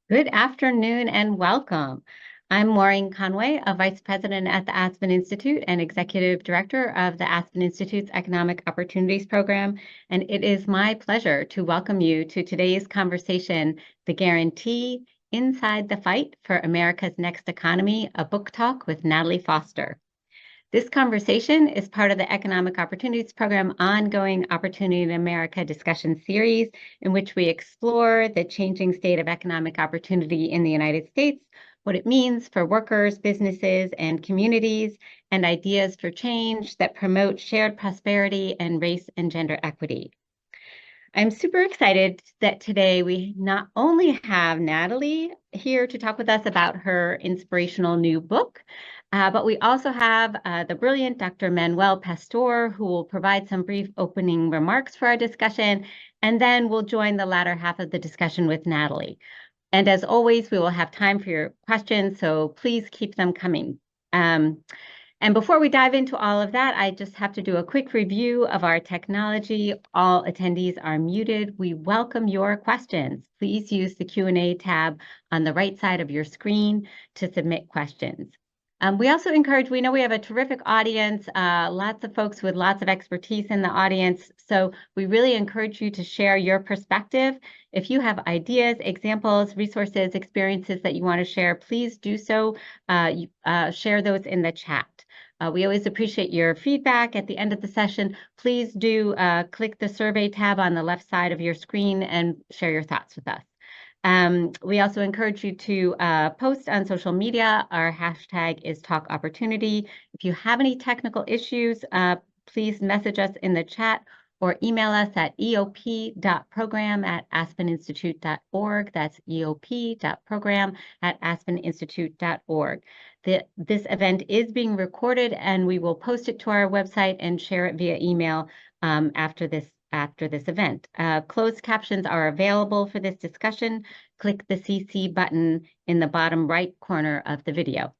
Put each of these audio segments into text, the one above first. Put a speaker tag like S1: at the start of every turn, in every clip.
S1: Good afternoon and welcome. I'm Maureen Conway, a Vice President at the Aspen Institute and Executive Director of the Aspen Institute's Economic Opportunities Program, and it is my pleasure to welcome you to today's conversation, The Guarantee, Inside the Fight for America's Next Economy, a book talk with Natalie Foster. This conversation is part of the Economic Opportunities Program ongoing Opportunity in America discussion series, in which we explore the changing state of economic opportunity in the United States, what it means for workers, businesses, and communities, and ideas for change that promote shared prosperity and race and gender equity. I'm super excited that today we not only have Natalie here to talk with us about her inspirational new book, but we also have the brilliant Dr. Manuel Pastor, who will provide some brief opening remarks for our discussion, and then we'll join the latter half of the discussion with Natalie. And as always, we will have time for your questions, so please keep them coming. And before we dive into all of that, I just have to do a quick review of our technology. All attendees are muted. We welcome your questions. Please use the Q&A tab on the right side of your screen to submit questions. We also encourage, we know we have a terrific audience, lots of folks with lots of expertise in the audience, so we really encourage you to share your perspective. If you have ideas, examples, resources, experiences that you want to share, please do so. Share those in the chat. We always appreciate your feedback at the end of the session. Please do click the survey tab on the left side of your screen and share your thoughts with us. We also encourage you to post on social media. Our hashtag is Talk Opportunity. If you have any technical issues, please message us in the chat or email us at eop.program@aspeninstitute.org. That's eop.program@aspeninstitute.org. This event is being recorded, and we will post it to our website and share it via email after this event. Closed captions are available for this discussion. Click the CC button in the bottom right corner of the video.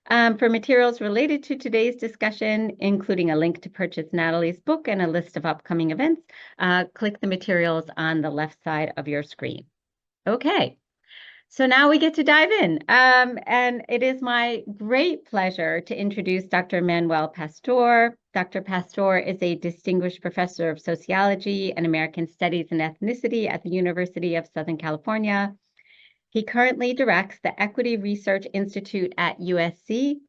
S1: For materials related to today's discussion, including a link to purchase Natalie's book and a list of upcoming events, click the materials on the left side of your screen. Okay. So now we get to dive in, and it is my great pleasure to introduce Dr. Manuel Pastor. Dr. Pastor is a distinguished professor of sociology and American studies and ethnicity at the University of Southern California. He currently directs the Equity Research Institute at USC.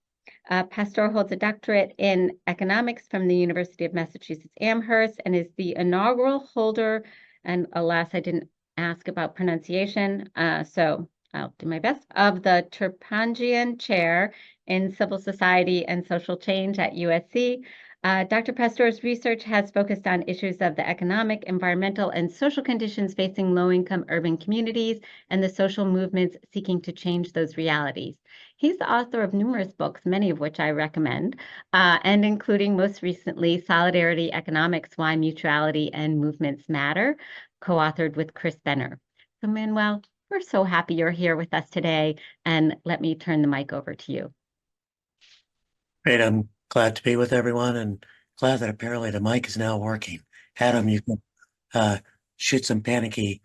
S1: Pastor holds a doctorate in economics from the University of Massachusetts Amherst and is the inaugural holder, and alas, I didn't ask about pronunciation, so I'll do my best, of the Terpangian Chair in Civil Society and Social Change at USC. Dr. Pastor's research has focused on issues of the economic, environmental, and social conditions facing low-income urban communities and the social movements seeking to change those realities. He's the author of numerous books, many of which I recommend, and including most recently Solidarity Economics, Why Mutuality and Movements Matter, co-authored with Chris Benner. So Manuel, we're so happy you're here with us today, and let me turn the mic over to you.
S2: Great, I'm glad to be with everyone and glad that apparently the mic is now working. Adam, you can shoot some panicky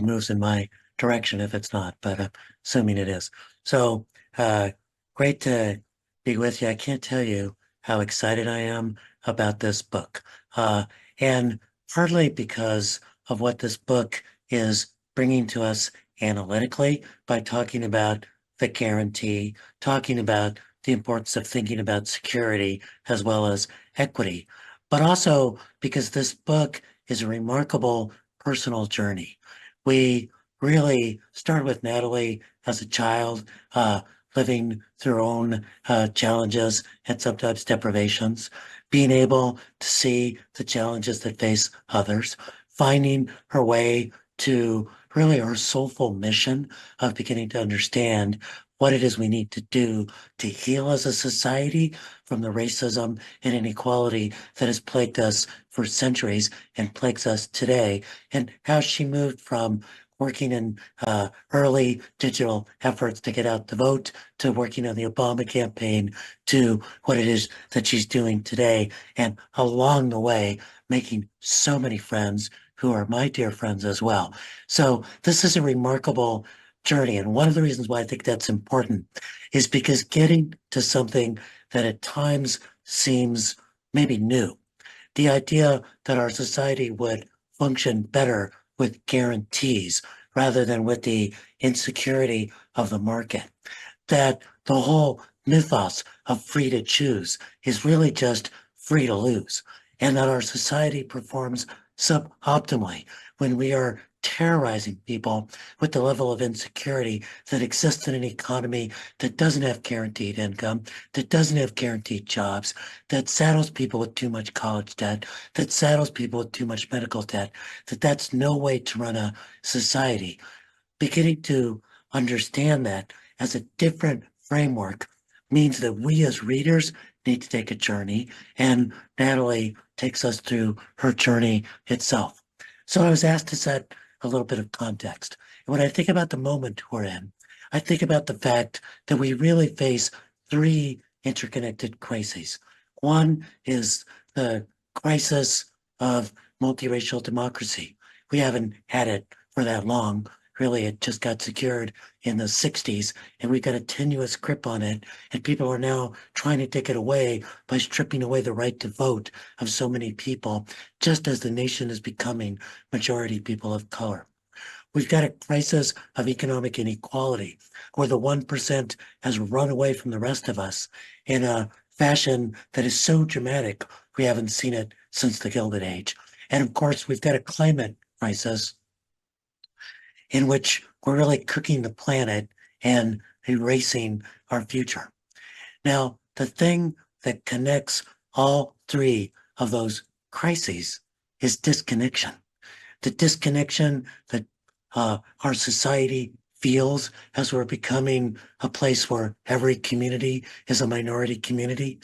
S2: moves in my direction if it's not, but I'm assuming it is. So great to be with you. I can't tell you how excited I am about this book. And partly because of what this book is bringing to us analytically by talking about the guarantee, talking about the importance of thinking about security as well as equity, but also because this book is a remarkable personal journey. We really start with Natalie as a child, living through her own challenges and sometimes deprivations, being able to see the challenges that face others, finding her way to really her soulful mission of beginning to understand what it is we need to do to heal as a society from the racism and inequality that has plagued us for centuries and plagues us today, and how she moved from working in early digital efforts to get out the vote, to working on the Obama campaign, to what it is that she's doing today, and along the way, making so many friends who are my dear friends as well. So this is a remarkable journey. And one of the reasons why I think that's important is because getting to something that at times seems maybe new, the idea that our society would function better with guarantees rather than with the insecurity of the market, that the whole mythos of free to choose is really just free to lose, and that our society performs suboptimally when we are terrorizing people with the level of insecurity that exists in an economy that doesn't have guaranteed income, that doesn't have guaranteed jobs, that saddles people with too much college debt, that saddles people with too much medical debt, that's no way to run a society. Beginning to understand that as a different framework means that we as readers need to take a journey, and Natalie takes us through her journey itself. So I was asked to set a little bit of context. And when I think about the moment we're in, I think about the fact that we really face three interconnected crises. One is the crisis of multiracial democracy. We haven't had it for that long. Really, it just got secured in the 60s, and we got a tenuous grip on it. And people are now trying to take it away by stripping away the right to vote of so many people, just as the nation is becoming majority people of color. We've got a crisis of economic inequality, where the 1% has run away from the rest of us in a fashion that is so dramatic, we haven't seen it since the Gilded Age. And of course, we've got a climate crisis in which we're really cooking the planet and erasing our future. Now, the thing that connects all three of those crises is disconnection. The disconnection that our society feels as we're becoming a place where every community is a minority community.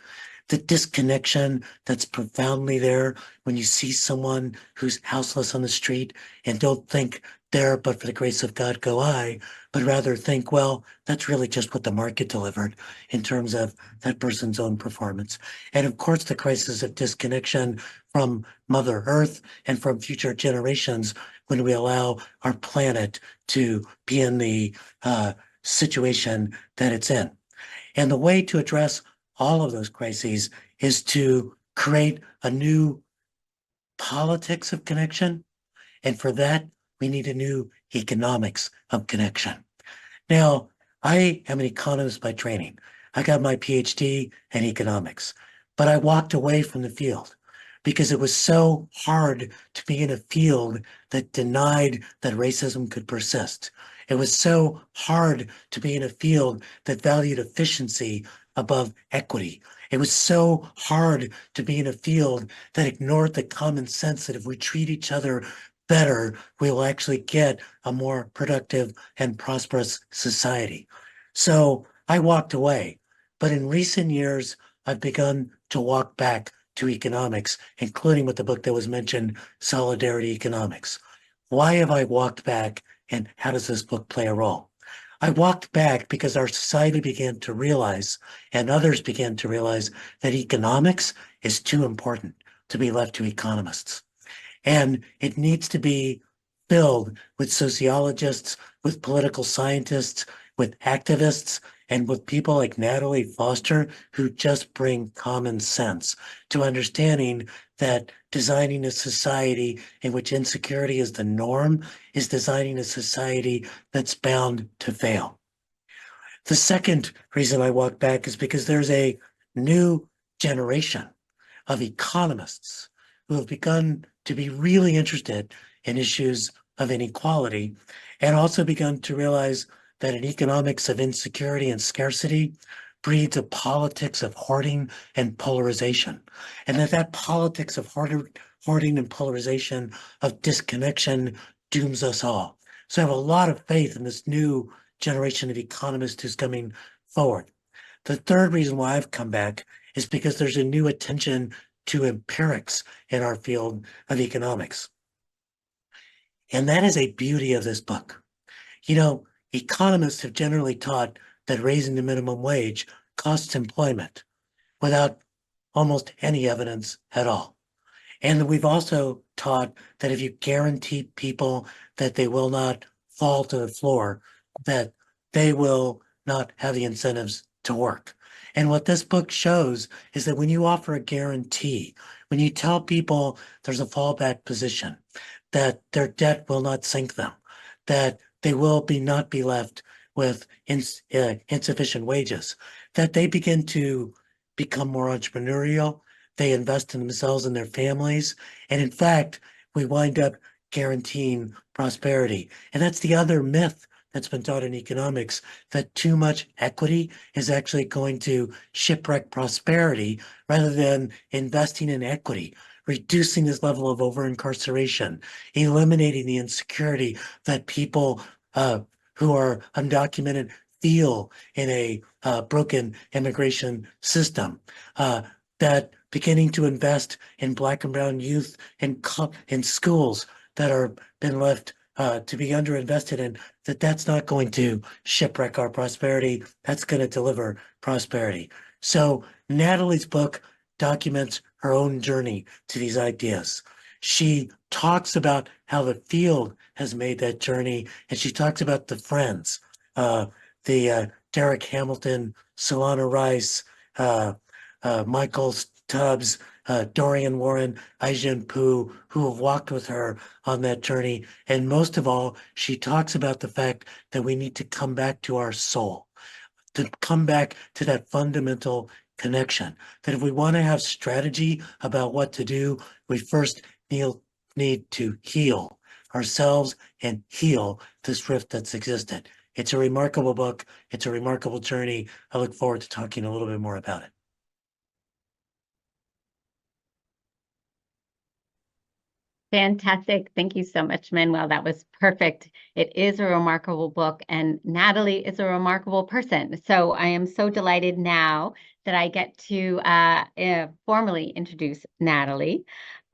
S2: The disconnection that's profoundly there when you see someone who's houseless on the street and don't think there, but for the grace of God go I, but rather think, well, that's really just what the market delivered in terms of that person's own performance. And of course, the crisis of disconnection from Mother Earth and from future generations when we allow our planet to be in the situation that it's in. And the way to address all of those crises is to create a new politics of connection. And for that, we need a new economics of connection. Now, I am an economist by training. I got my PhD in economics, but I walked away from the field because it was so hard to be in a field that denied that racism could persist. It was so hard to be in a field that valued efficiency above equity. It was so hard to be in a field that ignored the common sense that if we treat each other better, we'll actually get a more productive and prosperous society. So I walked away. But in recent years, I've begun to walk back to economics, including with the book that was mentioned, Solidarity Economics. Why have I walked back, and how does this book play a role? I walked back because our society began to realize, and others began to realize, that economics is too important to be left to economists. And it needs to be filled with sociologists, with political scientists, with activists, and with people like Natalie Foster who just bring common sense to understanding that designing a society in which insecurity is the norm is designing a society that's bound to fail. The second reason I walk back is because there's a new generation of economists who have begun to be really interested in issues of inequality and also begun to realize that an economics of insecurity and scarcity breeds a politics of hoarding and polarization, and that politics of hoarding and polarization, of disconnection, dooms us all. So I have a lot of faith in this new generation of economists who's coming forward. The third reason why I've come back is because there's a new attention to empirics in our field of economics. And that is a beauty of this book. You know, economists have generally taught that raising the minimum wage costs employment without almost any evidence at all. And we've also taught that if you guarantee people that they will not fall to the floor that they will not have the incentives to work. And what this book shows is that when you offer a guarantee, when you tell people there's a fallback position, that their debt will not sink them, that they will not be left with insufficient wages, that they begin to become more entrepreneurial, they invest in themselves and their families, and in fact, we wind up guaranteeing prosperity. And that's the other myth that's been taught in economics, that too much equity is actually going to shipwreck prosperity rather than investing in equity, reducing this level of over-incarceration, eliminating the insecurity that people who are undocumented feel in a broken immigration system, that beginning to invest in Black and brown youth in schools that are been left to be underinvested in, that's not going to shipwreck our prosperity. That's going to deliver prosperity. So Natalie's book documents her own journey to these ideas. She talks about how the field has made that journey, and she talks about the friends, the Derek Hamilton, Solana Rice, Michael Tubbs, Dorian Warren, Ai-jen Poo, who have walked with her on that journey. And most of all, she talks about the fact that we need to come back to our soul, to come back to that fundamental connection, that if we want to have strategy about what to do, we first need to heal ourselves and heal this rift that's existed. It's a remarkable book. It's a remarkable journey. I look forward to talking a little bit more about it.
S1: Fantastic. Thank you so much, Manuel. That was perfect. It is a remarkable book, and Natalie is a remarkable person. So I am so delighted now that I get to formally introduce Natalie.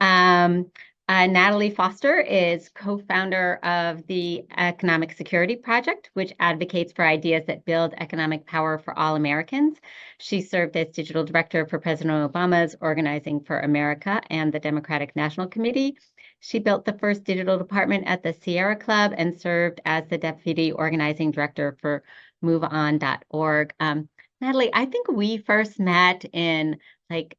S1: Natalie Foster is co-founder of the Economic Security Project, which advocates for ideas that build economic power for all Americans. She served as digital director for President Obama's Organizing for America and the Democratic National Committee. She built the first digital department at the Sierra Club and served as the deputy organizing director for MoveOn.org. Natalie, I think we first met in like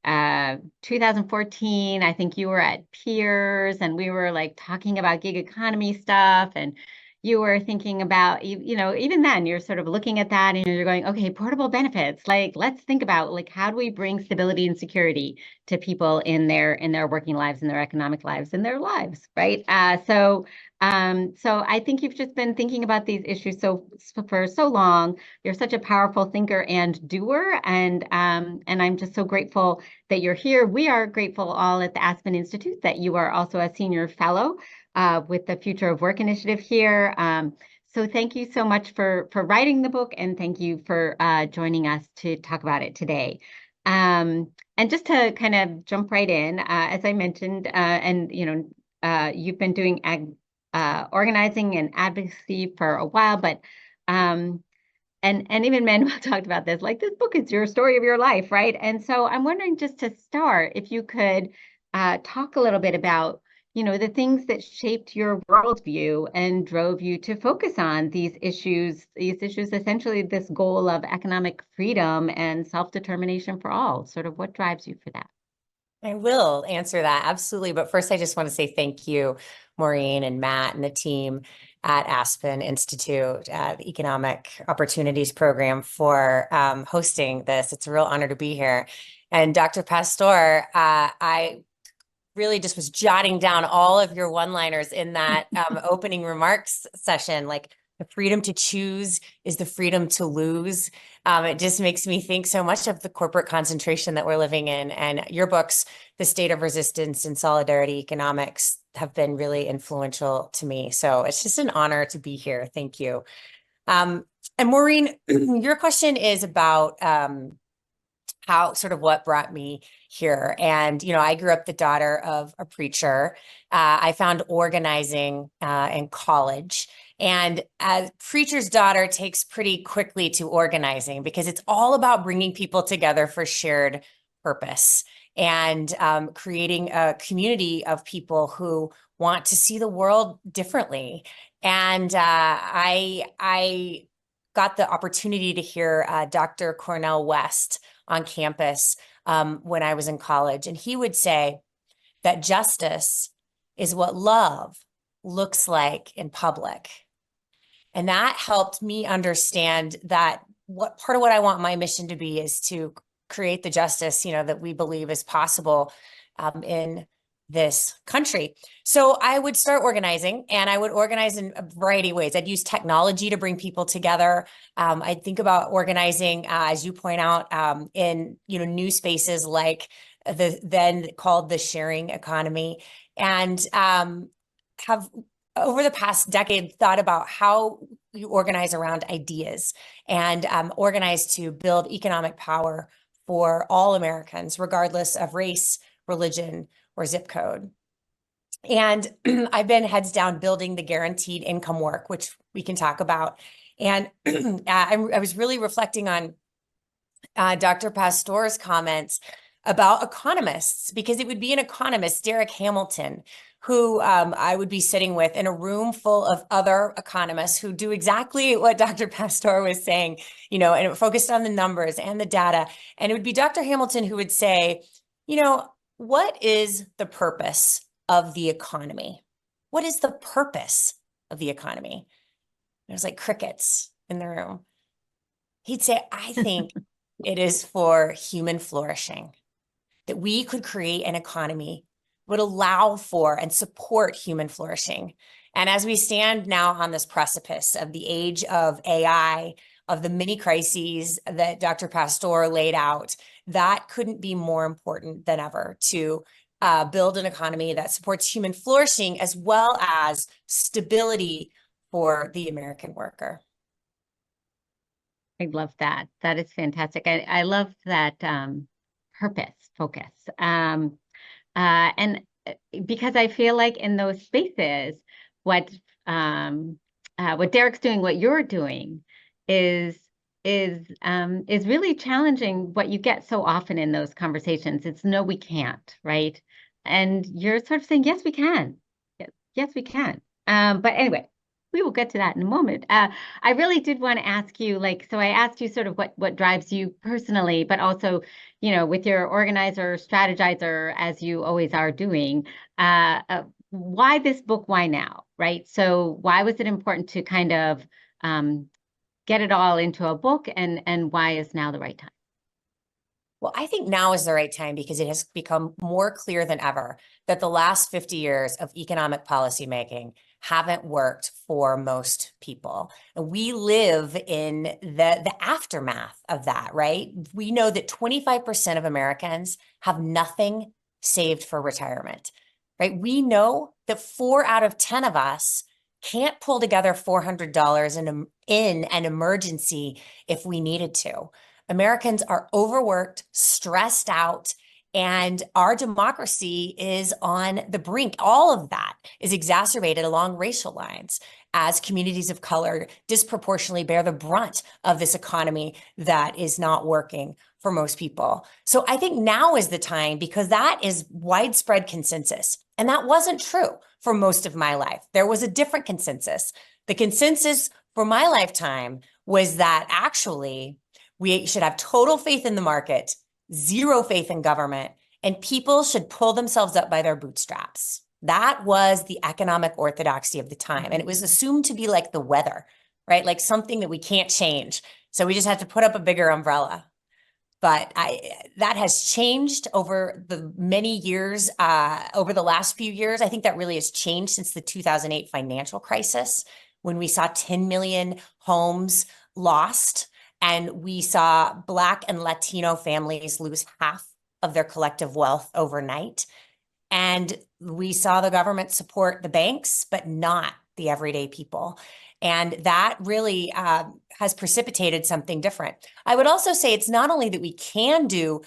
S1: 2014. I think you were at Peers and we were like talking about gig economy stuff, and you were thinking about, even then you're sort of looking at that and you're going, okay, portable benefits, like let's think about like how do we bring stability and security to people in their working lives, in their economic lives, in their lives, right? So I think you've just been thinking about these issues for so long. You're such a powerful thinker and doer, and I'm just so grateful that you're here. We are grateful all at the Aspen Institute that you are also a senior fellow with the Future of Work initiative here. So thank you so much for writing the book, and thank you for joining us to talk about it today. And just to kind of jump right in, as I mentioned, you've been doing organizing and advocacy for a while, but and even Manuel talked about this, like this book is your story of your life, right? And so I'm wondering, just to start, if you could talk a little bit about, the things that shaped your worldview and drove you to focus on these issues, essentially this goal of economic freedom and self-determination for all. Sort of what drives you for that?
S3: I will answer that, absolutely. But first, I just want to say thank you, Maureen and Matt and the team at Aspen Institute, the Economic Opportunities Program, for hosting this. It's a real honor to be here. And Dr. Pastor, I really just was jotting down all of your one-liners in that opening remarks session, like the freedom to choose is the freedom to lose. It just makes me think so much of the corporate concentration that we're living in. And your books, The State of Resistance and Solidarity Economics, have been really influential to me. So it's just an honor to be here. Thank you. And Maureen, your question is about what brought me here. And, I grew up the daughter of a preacher. I found organizing in college. And a preacher's daughter takes pretty quickly to organizing because it's all about bringing people together for shared purpose. and creating a community of people who want to see the world differently. And I got the opportunity to hear Dr. Cornel West on campus when I was in college, and he would say that justice is what love looks like in public. And that helped me understand that what part of what I want my mission to be is to create the justice, that we believe is possible in this country. So I would start organizing, and I would organize in a variety of ways. I'd use technology to bring people together. I'd think about organizing, as you point out, in new spaces like the then called the sharing economy, and have over the past decade thought about how you organize around ideas and organize to build economic power for all Americans, regardless of race, religion, or zip code. And I've been heads down building the guaranteed income work, which we can talk about. And I was really reflecting on Dr. Pastor's comments about economists, because it would be an economist, Derek Hamilton, who I would be sitting with in a room full of other economists who do exactly what Dr. Pastor was saying, and it focused on the numbers and the data. And it would be Dr. Hamilton who would say, what is the purpose of the economy? What is the purpose of the economy? There's like crickets in the room. He'd say, I think it is for human flourishing, that we could create an economy would allow for and support human flourishing. And as we stand now on this precipice of the age of AI, of the many crises that Dr. Pastor laid out, that couldn't be more important than ever to build an economy that supports human flourishing as well as stability for the American worker.
S1: I love that. That is fantastic. I love that purpose focus. And because I feel like in those spaces, what Derek's doing, what you're doing is really challenging what you get so often in those conversations. It's no, we can't, right? And you're sort of saying, yes, we can. Yes, we can. But anyway, we will get to that in a moment. I really did want to ask you, so I asked you sort of what drives you personally, but also, with your organizer, strategizer, as you always are doing, why this book, why now, right? So why was it important to kind of get it all into a book, and why is now the right time?
S3: Well, I think now is the right time because it has become more clear than ever that the last 50 years of economic policymaking haven't worked for most people. And we live in the aftermath of that, right? We know that 25% of Americans have nothing saved for retirement, right? We know that 4 out of 10 of us can't pull together $400 in an emergency if we needed to. Americans are overworked, stressed out, and our democracy is on the brink. All of that is exacerbated along racial lines as communities of color disproportionately bear the brunt of this economy that is not working for most people. So I think now is the time, because that is widespread consensus. And that wasn't true for most of my life. There was a different consensus. The consensus for my lifetime was that actually we should have total faith in the market, zero faith in government, and people should pull themselves up by their bootstraps. That was the economic orthodoxy of the time. And it was assumed to be like the weather, right? Like something that we can't change. So we just have to put up a bigger umbrella. But that has changed over the many years, over the last few years. I think that really has changed since the 2008 financial crisis, when we saw 10 million homes lost. And we saw Black and Latino families lose half of their collective wealth overnight. And we saw the government support the banks, but not the everyday people. And that really has precipitated something different. I would also say it's not only that we can do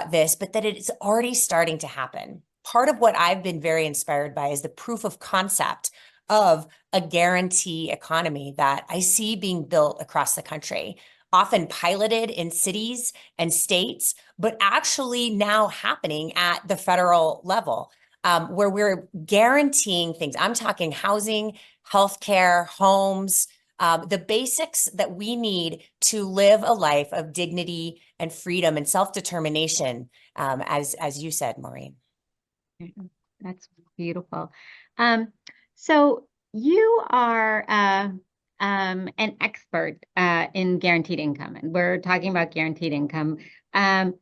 S3: this, but that it is already starting to happen. Part of what I've been very inspired by is the proof of concept of a guarantee economy that I see being built across the country. often piloted in cities and states, but actually now happening at the federal level, where we're guaranteeing things. I'm talking housing, healthcare, homes, the basics that we need to live a life of dignity and freedom and self-determination, as you said, Maureen.
S1: That's beautiful. So you are an expert in guaranteed income, and we're talking about guaranteed income. And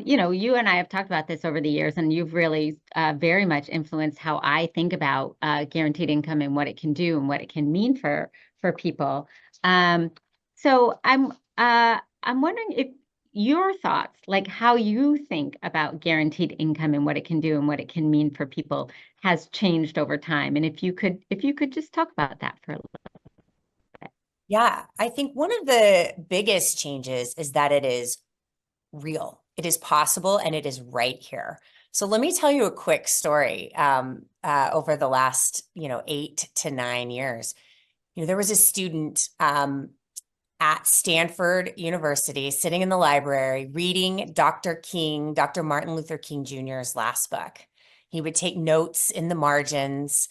S1: you and I have talked about this over the years, and you've really very much influenced how I think about guaranteed income and what it can do and what it can mean for people. So I'm wondering if your thoughts, like how you think about guaranteed income and what it can do and what it can mean for people, has changed over time. And if you could just talk about that for a little bit.
S3: Yeah, I think one of the biggest changes is that it is real. It is possible and it is right here. So let me tell you a quick story. Over the last, 8 to 9 years, there was a student at Stanford University sitting in the library reading Dr. Martin Luther King Jr.'s last book. He would take notes in the margins,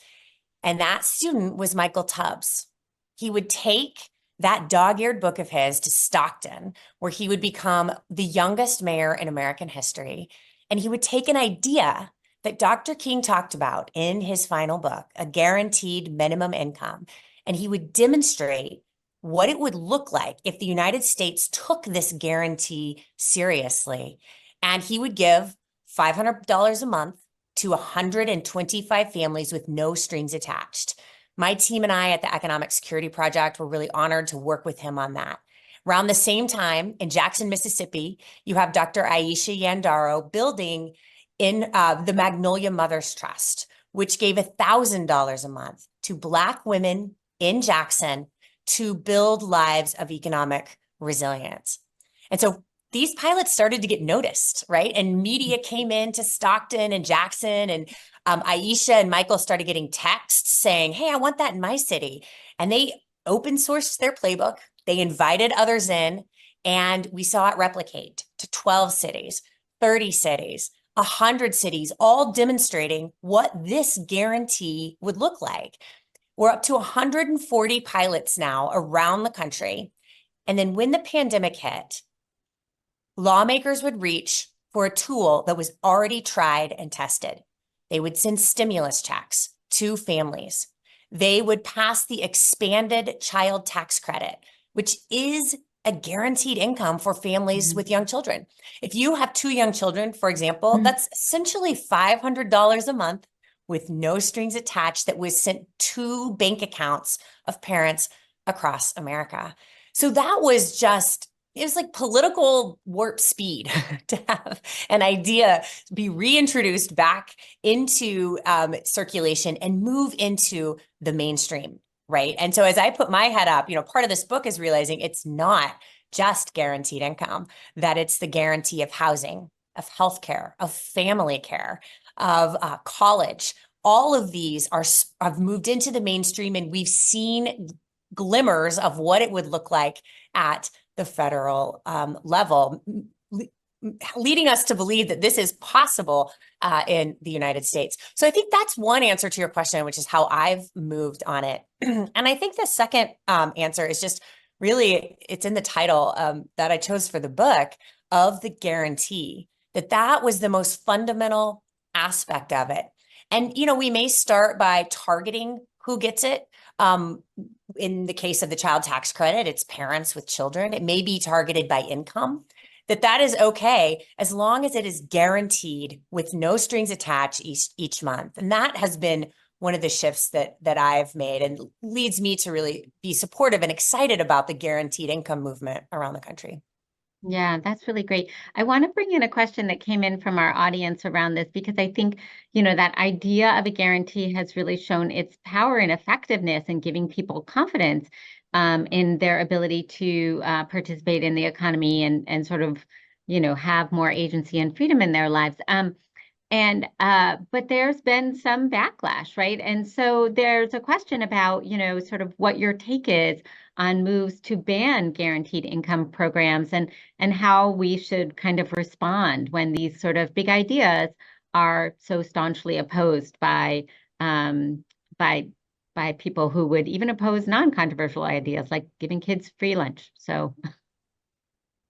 S3: and that student was Michael Tubbs. He would take that dog-eared book of his to Stockton, where he would become the youngest mayor in American history. And he would take an idea that Dr. King talked about in his final book, a guaranteed minimum income, and he would demonstrate what it would look like if the United States took this guarantee seriously. And he would give $500 a month to 125 families with no strings attached. My team and I at the Economic Security Project were really honored to work with him on that. Around the same time, in Jackson, Mississippi, you have Dr. Aisha Yandaro building in the Magnolia Mothers Trust, which gave $1,000 a month to Black women in Jackson to build lives of economic resilience. And so these pilots started to get noticed, right? And media came into Stockton and Jackson, and Aisha and Michael started getting texts saying, hey, I want that in my city. And they open sourced their playbook. They invited others in, and we saw it replicate to 12 cities, 30 cities, 100 cities, all demonstrating what this guarantee would look like. We're up to 140 pilots now around the country. And then when the pandemic hit, lawmakers would reach for a tool that was already tried and tested. They would send stimulus checks to families. They would pass the expanded child tax credit, which is a guaranteed income for families with young children. If you have 2 young children, for example, that's essentially $500 a month with no strings attached that was sent to bank accounts of parents across America. So that was just, it was like political warp speed to have an idea be reintroduced back into circulation and move into the mainstream, right? And so as I put my head up, part of this book is realizing it's not just guaranteed income, that it's the guarantee of housing, of healthcare, of family care, of college. All of these have moved into the mainstream, and we've seen glimmers of what it would look like at the federal level, leading us to believe that this is possible in the United States. So I think that's one answer to your question, which is how I've moved on it. And I think the second answer is just really, it's in the title that I chose for the book, of the guarantee, that was the most fundamental aspect of it. And, we may start by targeting who gets it. In the case of the child tax credit, it's parents with children. It may be targeted by income, that is okay as long as it is guaranteed with no strings attached each month. And that has been one of the shifts that I've made, and leads me to really be supportive and excited about the guaranteed income movement around the country.
S1: Yeah, that's really great. I want to bring in a question that came in from our audience around this, because I think, that idea of a guarantee has really shown its power and effectiveness in giving people confidence in their ability to participate in the economy and sort of, have more agency and freedom in their lives. But there's been some backlash, right? And so there's a question about, sort of what your take is on moves to ban guaranteed income programs and how we should kind of respond when these sort of big ideas are so staunchly opposed um, by by people who would even oppose non-controversial ideas like giving kids free lunch. So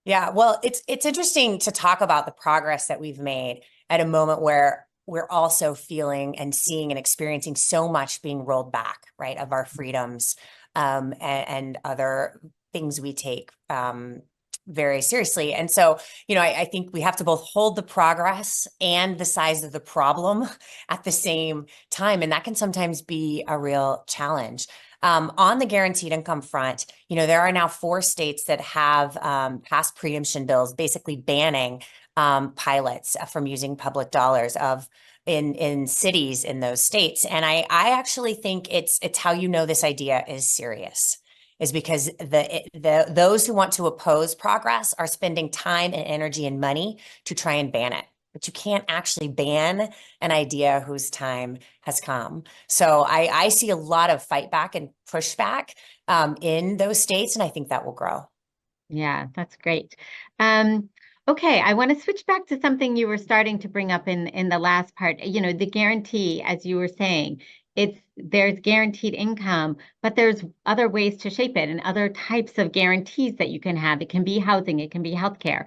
S3: Yeah, well, it's interesting to talk about the progress that we've made at a moment where we're also feeling and seeing and experiencing so much being rolled back, right, of our freedoms and other things we take very seriously. And so, I think we have to both hold the progress and the size of the problem at the same time, and that can sometimes be a real challenge. On the guaranteed income front, there are now 4 states that have passed preemption bills, basically banning pilots from using public dollars in cities in those states. And I actually think it's how this idea is serious, is because those who want to oppose progress are spending time and energy and money to try and ban it. But you can't actually ban an idea whose time has come. So I see a lot of fight back and pushback in those states, and I think that will grow.
S1: yeah, that's great. Okay, I want to switch back to something you were starting to bring up in the last part. The guarantee, as you were saying, there's guaranteed income, but there's other ways to shape it and other types of guarantees that you can have. It can be housing, it can be healthcare.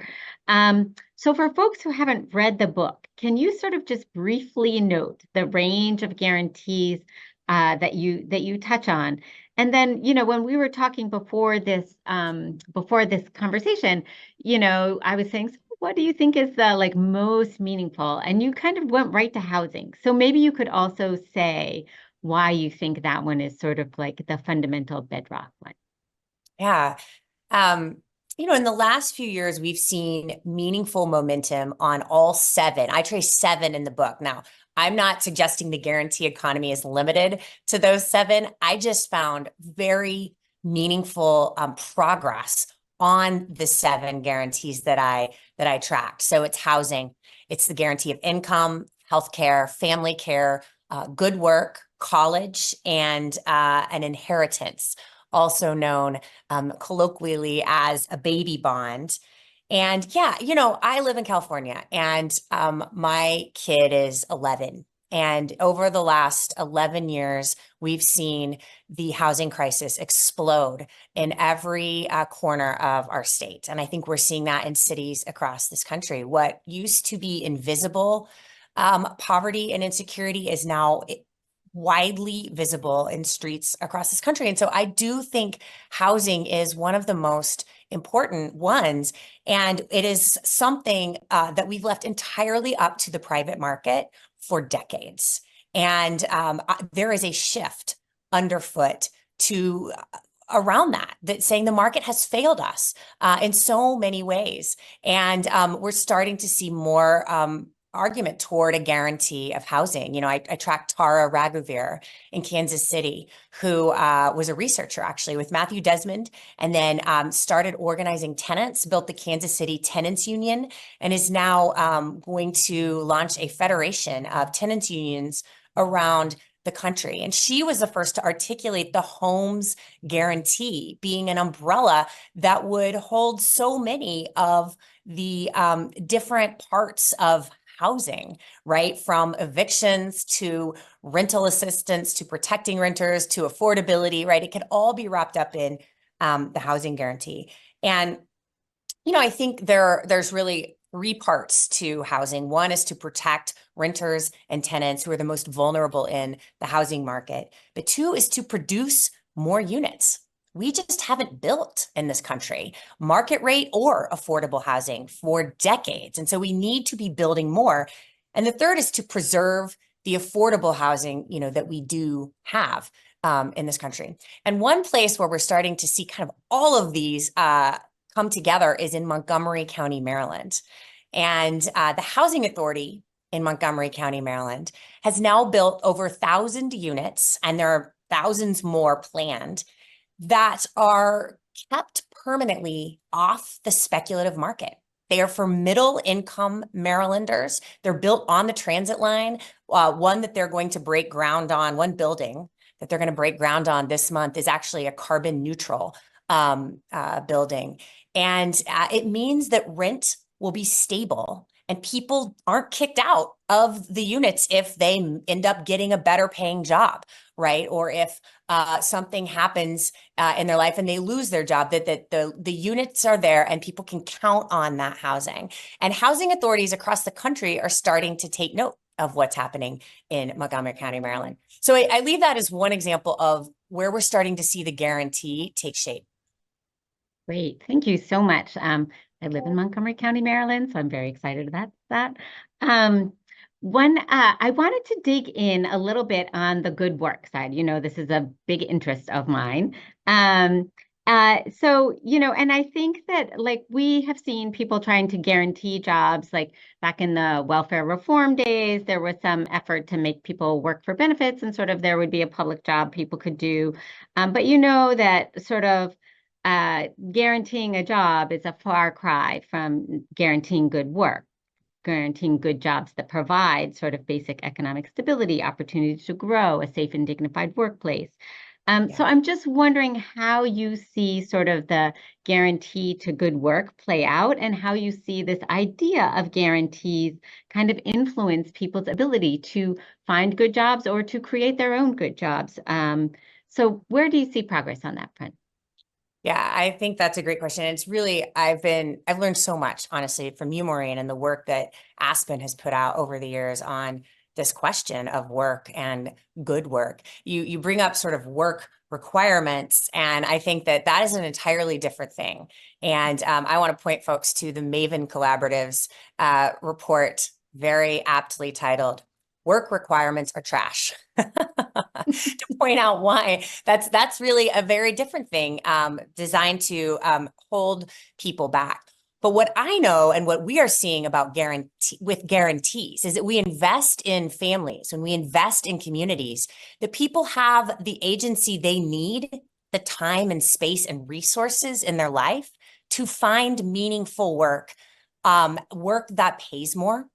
S1: So for folks who haven't read the book, can you sort of just briefly note the range of guarantees that you touch on? And then, when we were talking before this conversation, I was saying, so what do you think is the like most meaningful? And you kind of went right to housing. So maybe you could also say why you think that one is sort of like the fundamental bedrock one.
S3: Yeah. In the last few years, we've seen meaningful momentum on all 7. I trace 7 in the book. Now, I'm not suggesting the guarantee economy is limited to those 7. I just found very meaningful progress on the 7 guarantees that I tracked. So it's housing, it's the guarantee of income, healthcare, family care, good work, college, and an inheritance, also known colloquially as a baby bond. And yeah, I live in California, and my kid is 11. And over the last 11 years, we've seen the housing crisis explode in every corner of our state. And I think we're seeing that in cities across this country. What used to be invisible poverty and insecurity is now widely visible in streets across this country. And so I do think housing is one of the most important ones. And it is something that we've left entirely up to the private market for decades. And there is a shift underfoot to around that saying the market has failed us in so many ways. And we're starting to see more argument toward a guarantee of housing. I tracked Tara Raghuvir in Kansas City, who was a researcher actually with Matthew Desmond, and then started organizing tenants, built the Kansas City Tenants Union, and is now going to launch a federation of tenants unions around the country. And she was the first to articulate the homes guarantee being an umbrella that would hold so many of the different parts of housing, right? From evictions to rental assistance to protecting renters to affordability, right? It could all be wrapped up in the housing guarantee. And, I think there's really 3 parts to housing. One is to protect renters and tenants who are the most vulnerable in the housing market. But 2 is to produce more units. We just haven't built in this country market rate or affordable housing for decades. And so we need to be building more. And the 3rd is to preserve the affordable housing, that we do have in this country. And one place where we're starting to see kind of all of these come together is in Montgomery County, Maryland. And the Housing Authority in Montgomery County, Maryland has now built over 1,000 units, and there are thousands more planned that are kept permanently off the speculative market. They are for middle income Marylanders. They're built on the transit line. One that they're going to break ground on, one building that they're going to break ground on this month is actually a carbon neutral building. And it means that rent will be stable and people aren't kicked out of the units if they end up getting a better paying job, right? Or if something happens in their life and they lose their job, that the units are there and people can count on that housing. And housing authorities across the country are starting to take note of what's happening in Montgomery County, Maryland. So I leave that as one example of where we're starting to see the guarantee take shape.
S1: Great. Thank you so much. I live in Montgomery County, Maryland, so I'm very excited about that. I wanted to dig in a little bit on the good work side. This is a big interest of mine. And I think that like we have seen people trying to guarantee jobs, like back in the welfare reform days, there was some effort to make people work for benefits and sort of there would be a public job people could do. But that sort of guaranteeing a job is a far cry from guaranteeing good work, guaranteeing good jobs that provide sort of basic economic stability, opportunity to grow, a safe and dignified workplace. So I'm just wondering how you see sort of the guarantee to good work play out and how you see this idea of guarantees kind of influence people's ability to find good jobs or to create their own good jobs. So where do you see progress on that front?
S3: Yeah, I think that's a great question. It's really, I've learned so much, honestly, from you, Maureen, and the work that Aspen has put out over the years on this question of work and good work. You bring up sort of work requirements, and I think that is an entirely different thing. And I want to point folks to the Maven Collaborative's report, very aptly titled, "Work Requirements Are Trash." To point out why that's really a very different thing designed to hold people back. But what I know and what we are seeing about guarantees is that we invest in families, when we invest in communities, that people have the agency they need, the time and space and resources in their life to find meaningful work, work that pays more,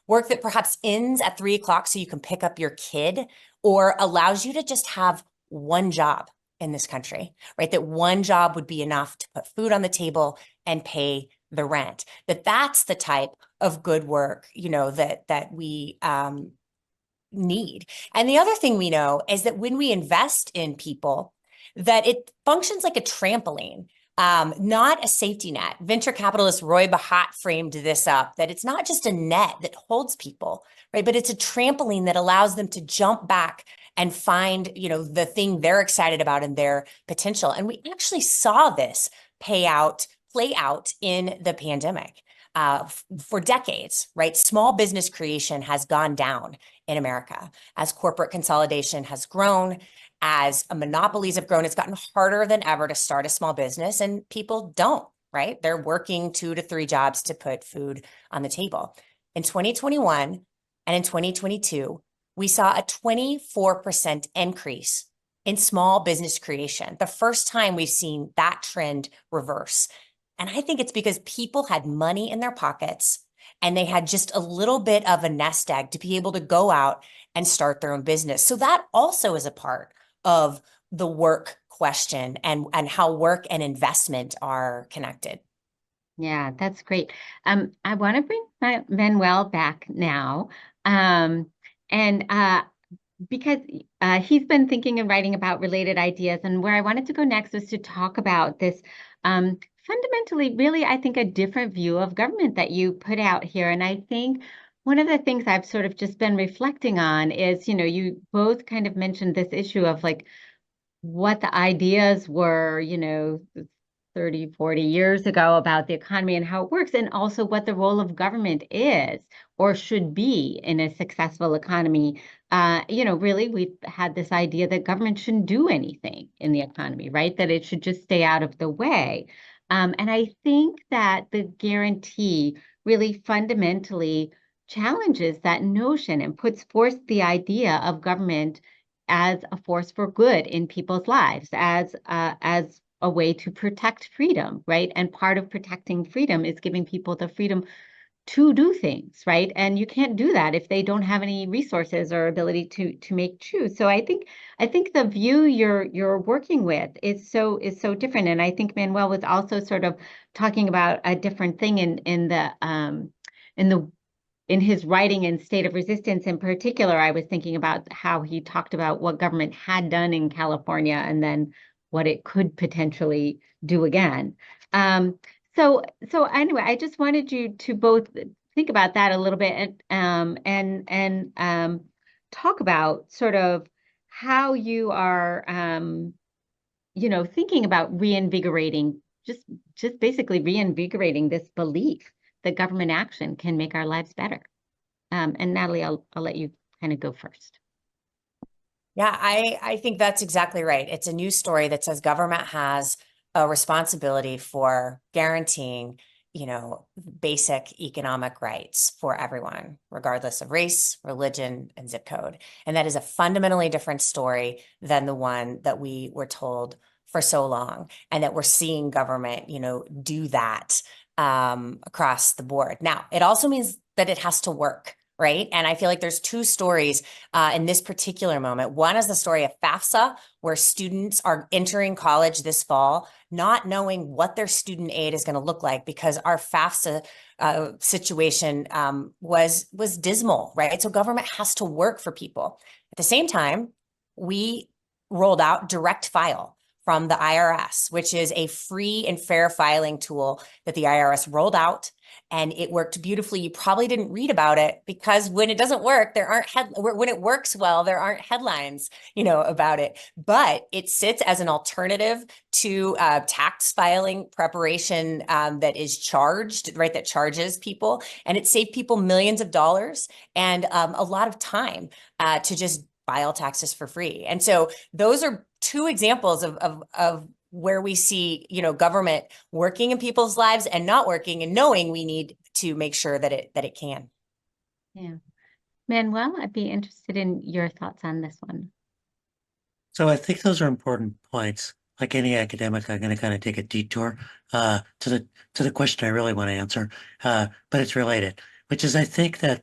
S3: work that perhaps ends at 3 o'clock so you can pick up your kid, or allows you to just have one job in this country, right? That one job would be enough to put food on the table and pay the rent. That's the type of good work, that we need. And the other thing we know is that when we invest in people, that it functions like a trampoline. Not a safety net. Venture capitalist Roy Bahat framed this up, that it's not just a net that holds people, right? But it's a trampoline that allows them to jump back and find, the thing they're excited about and their potential. And we actually saw this play out in the pandemic. For decades, right? Small business creation has gone down in America as corporate consolidation has grown, as monopolies have grown. It's gotten harder than ever to start a small business, and people don't, right? They're working 2 to 3 jobs to put food on the table. In 2021 and in 2022, we saw a 24% increase in small business creation. The first time we've seen that trend reverse. And I think it's because people had money in their pockets and they had just a little bit of a nest egg to be able to go out and start their own business. So that also is a part of the work question and how work and investment are connected.
S1: Yeah, that's great. I want to bring Manuel back now. Because he's been thinking and writing about related ideas, and where I wanted to go next was to talk about this fundamentally, really, I think, a different view of government that you put out here. And I think one of the things I've sort of just been reflecting on is, you both kind of mentioned this issue of like what the ideas were, 30, 40 years ago about the economy and how it works, and also what the role of government is or should be in a successful economy. Really, we've had this idea that government shouldn't do anything in the economy, right? That it should just stay out of the way. And I think that the guarantee really fundamentally challenges that notion and puts forth the idea of government as a force for good in people's lives, as a way to protect freedom, right? And part of protecting freedom is giving people the freedom to do things, right? And you can't do that if they don't have any resources or ability to make choose. So I think the view you're working with is so different. And I think Manuel was also sort of talking about a different thing in his writing in State of Resistance in particular. I was thinking about how he talked about what government had done in California and then what it could potentially do again. So anyway, I just wanted you to both think about that a little bit and talk about sort of how you are thinking about reinvigorating, just basically reinvigorating this belief that government action can make our lives better. And Natalie, I'll let you kind of go first.
S3: Yeah, I think that's exactly right. It's a news story that says government has a responsibility for guaranteeing, basic economic rights for everyone, regardless of race, religion, and zip code. And that is a fundamentally different story than the one that we were told for so long, and that we're seeing government, do that across the board. Now, it also means that it has to work. Right. And I feel like there's two stories in this particular moment. One is the story of FAFSA, where students are entering college this fall, not knowing what their student aid is going to look like because our FAFSA situation was dismal. Right. So government has to work for people. At the same time, we rolled out direct file from the IRS, which is a free and fair filing tool that the IRS rolled out. And it worked beautifully. You probably didn't read about it because when it doesn't work, when it works well, there aren't headlines, about it. But it sits as an alternative to tax filing preparation that is charged, right? That charges people, and it saved people millions of dollars and a lot of time to just file taxes for free. And so those are two examples of where we see, government working in people's lives and not working, and knowing we need to make sure that it can.
S1: Yeah. Manuel, I'd be interested in your thoughts on this one.
S2: So I think those are important points. Like any academic, I'm going to kind of take a detour to the question I really want to answer, but it's related, which is I think that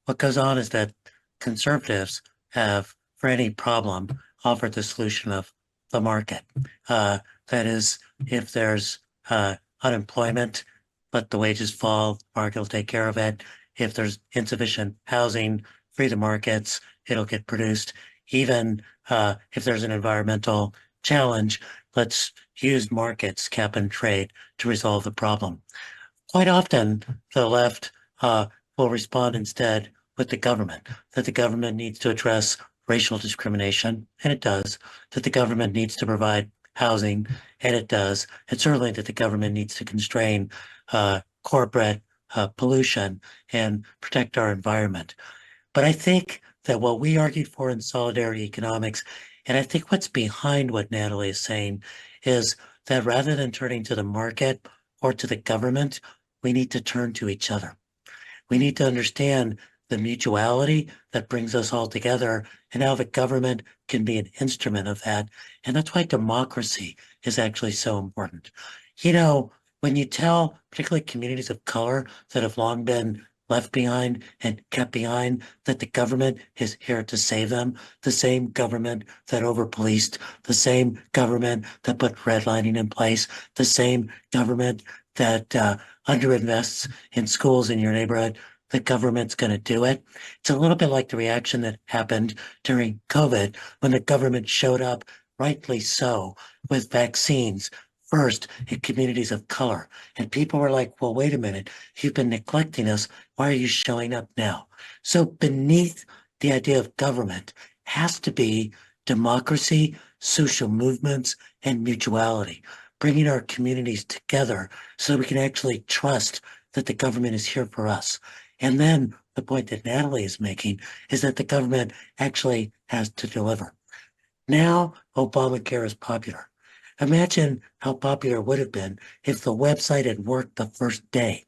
S2: what goes on is that conservatives have, for any problem, offered the solution of the market. That is, if there's unemployment, let the wages fall, the market will take care of it. If there's insufficient housing, free the markets, it'll get produced. Even if there's an environmental challenge, let's use markets, cap and trade to resolve the problem. Quite often, the left will respond instead with the government, that the government needs to address racial discrimination, and it does, that the government needs to provide housing, and it does, and certainly that the government needs to constrain corporate pollution and protect our environment. But I think that what we argued for in solidarity economics, and I think what's behind what Natalie is saying, is that rather than turning to the market or to the government, we need to turn to each other. We need to understand the mutuality that brings us all together and how the government can be an instrument of that. And that's why democracy is actually so important. When you tell particularly communities of color that have long been left behind and kept behind, that the government is here to save them, the same government that over-policed, the same government that put redlining in place, the same government that underinvests in schools in your neighborhood, the government's going to do it. It's a little bit like the reaction that happened during COVID when the government showed up, rightly so, with vaccines first in communities of color. And people were like, well, wait a minute, you've been neglecting us. Why are you showing up now? So beneath the idea of government has to be democracy, social movements, and mutuality, bringing our communities together so we can actually trust that the government is here for us. And then the point that Natalie is making is that the government actually has to deliver. Now, Obamacare is popular. Imagine how popular it would have been if the website had worked the first day.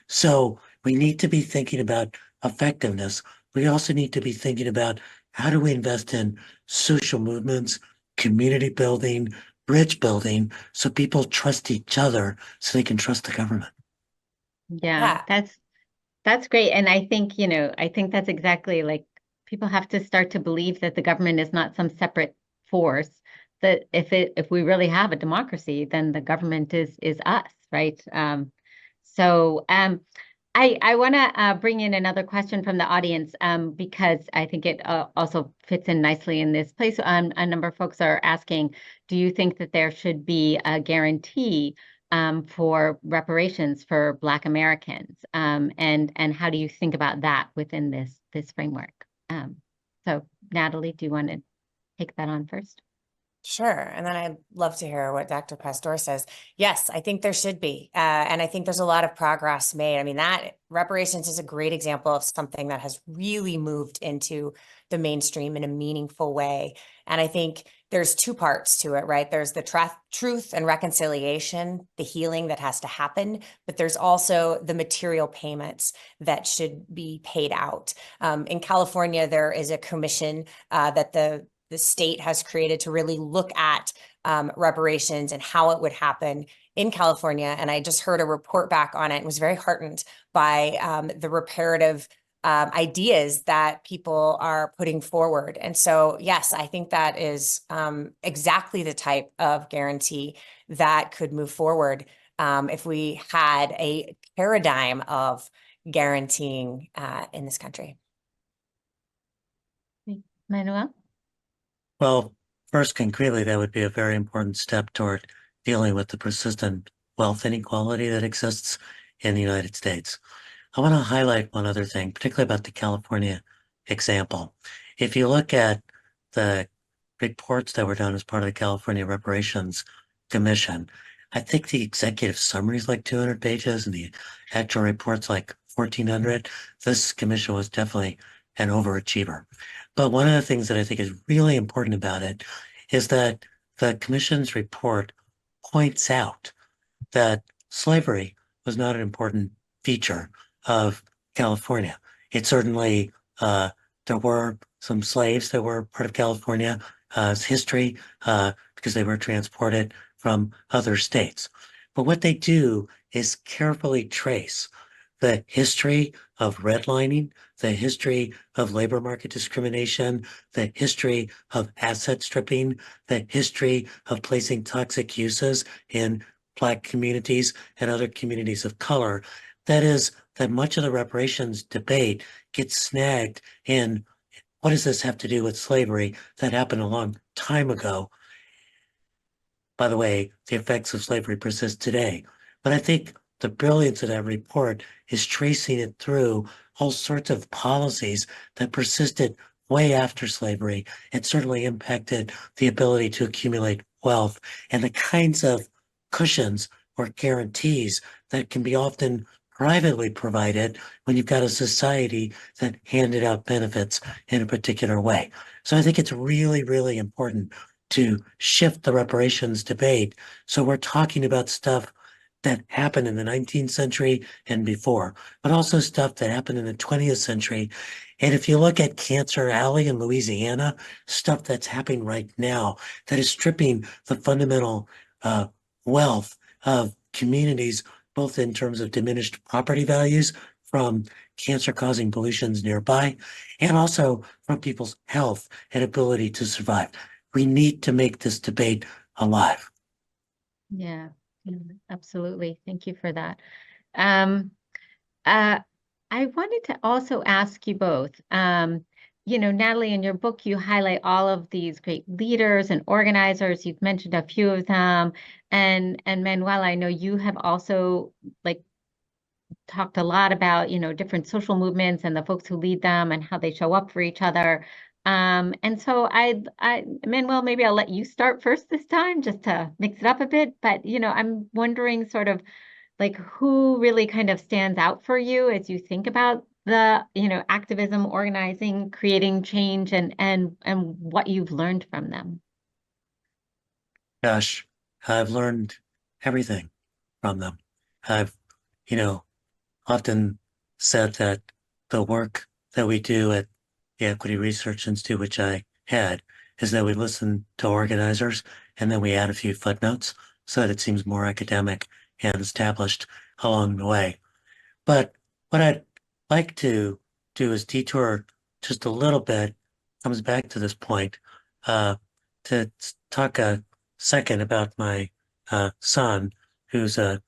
S2: So we need to be thinking about effectiveness. We also need to be thinking about how do we invest in social movements, community building, bridge building so people trust each other so they can trust the government.
S1: Yeah, that's great. And I think, I think that's exactly like people have to start to believe that the government is not some separate force, that if we really have a democracy, then the government is us, right? I want to bring in another question from the audience because I think it also fits in nicely in this place. A number of folks are asking, do you think that there should be a guarantee for reparations for Black Americans? And how do you think about that within this framework? So Natalie, do you want to take that on first?
S3: Sure. And then I'd love to hear what Dr. Pastor says. Yes, I think there should be. And I think there's a lot of progress made. I mean, that reparations is a great example of something that has really moved into the mainstream in a meaningful way. And I think there's two parts to it, right? There's the truth and reconciliation, the healing that has to happen, but there's also the material payments that should be paid out. In California, there is a commission that the state has created to really look at reparations and how it would happen in California. And I just heard a report back on it and was very heartened by the reparative ideas that people are putting forward. And so, yes, I think that is exactly the type of guarantee that could move forward if we had a paradigm of guaranteeing in this country.
S1: Manuel?
S2: Well, first, concretely, that would be a very important step toward dealing with the persistent wealth inequality that exists in the United States. I want to highlight one other thing, particularly about the California example. If you look at the reports that were done as part of the California Reparations Commission, I think the executive summary is like 200 pages and the actual report's like 1,400. This commission was definitely an overachiever. But one of the things that I think is really important about it is that the commission's report points out that slavery was not an important feature of California. It certainly, there were some slaves that were part of California's history because they were transported from other states. But what they do is carefully trace the history of redlining, the history of labor market discrimination, the history of asset stripping, the history of placing toxic uses in Black communities and other communities of color. That is, that much of the reparations debate gets snagged in what does this have to do with slavery that happened a long time ago? By the way, the effects of slavery persist today. But I think the brilliance of that report is tracing it through all sorts of policies that persisted way after slavery and certainly impacted the ability to accumulate wealth and the kinds of cushions or guarantees that can be often privately provided when you've got a society that handed out benefits in a particular way. So I think it's really, really important to shift the reparations debate. So we're talking about stuff that happened in the 19th century and before, but also stuff that happened in the 20th century. And if you look at Cancer Alley in Louisiana, stuff that's happening right now that is stripping the fundamental wealth of communities, both in terms of diminished property values from cancer-causing pollutions nearby, and also from people's health and ability to survive. We need to make this debate alive.
S1: Yeah, absolutely. Thank you for that. I wanted to also ask you both, Natalie, in your book, you highlight all of these great leaders and organizers. You've mentioned a few of them. And Manuel, I know you have also talked a lot about, different social movements and the folks who lead them and how they show up for each other. And so Manuel, maybe I'll let you start first this time just to mix it up a bit. But, I'm wondering sort of who really kind of stands out for you as you think about the, activism, organizing, creating change and what you've learned from them.
S2: Gosh, I've learned everything from them. I've, often said that the work that we do at the Equity Research Institute, which I had, is that we listen to organizers and then we add a few footnotes so that it seems more academic and established along the way. But what I'd like to do is detour just a little bit, comes back to this point, to talk a second about my son, who's a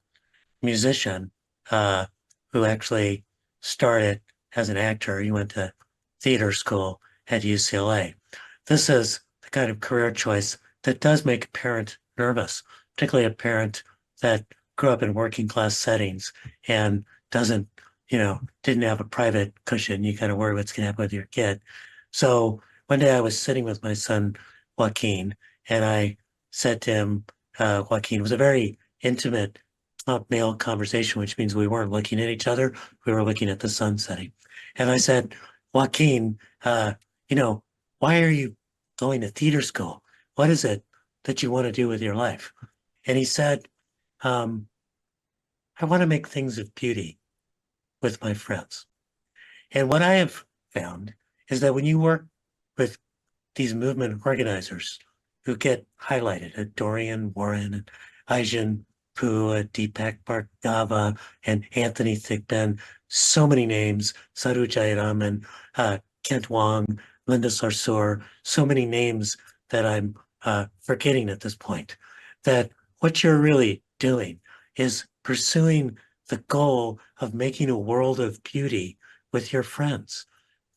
S2: musician, who actually started as an actor. He went to theater school at UCLA. This is the kind of career choice that does make a parent nervous, particularly a parent that grew up in working class settings and doesn't, didn't have a private cushion. You kind of worry what's going to happen with your kid. So one day I was sitting with my son, Joaquin, and I said to him, Joaquin, it was a very intimate male conversation, which means we weren't looking at each other. We were looking at the sun setting. And I said, Joaquin, why are you going to theater school? What is it that you want to do with your life? And he said, I want to make things of beauty with my friends. And what I have found is that when you work with these movement organizers who get highlighted, Dorian Warren and Aijen Poo, Deepak Bhargava, and Anthony Thigpen, so many names, Sadhu Jairam and Kent Wong, Linda Sarsour, so many names that I'm forgetting at this point, that what you're really doing is pursuing the goal of making a world of beauty with your friends,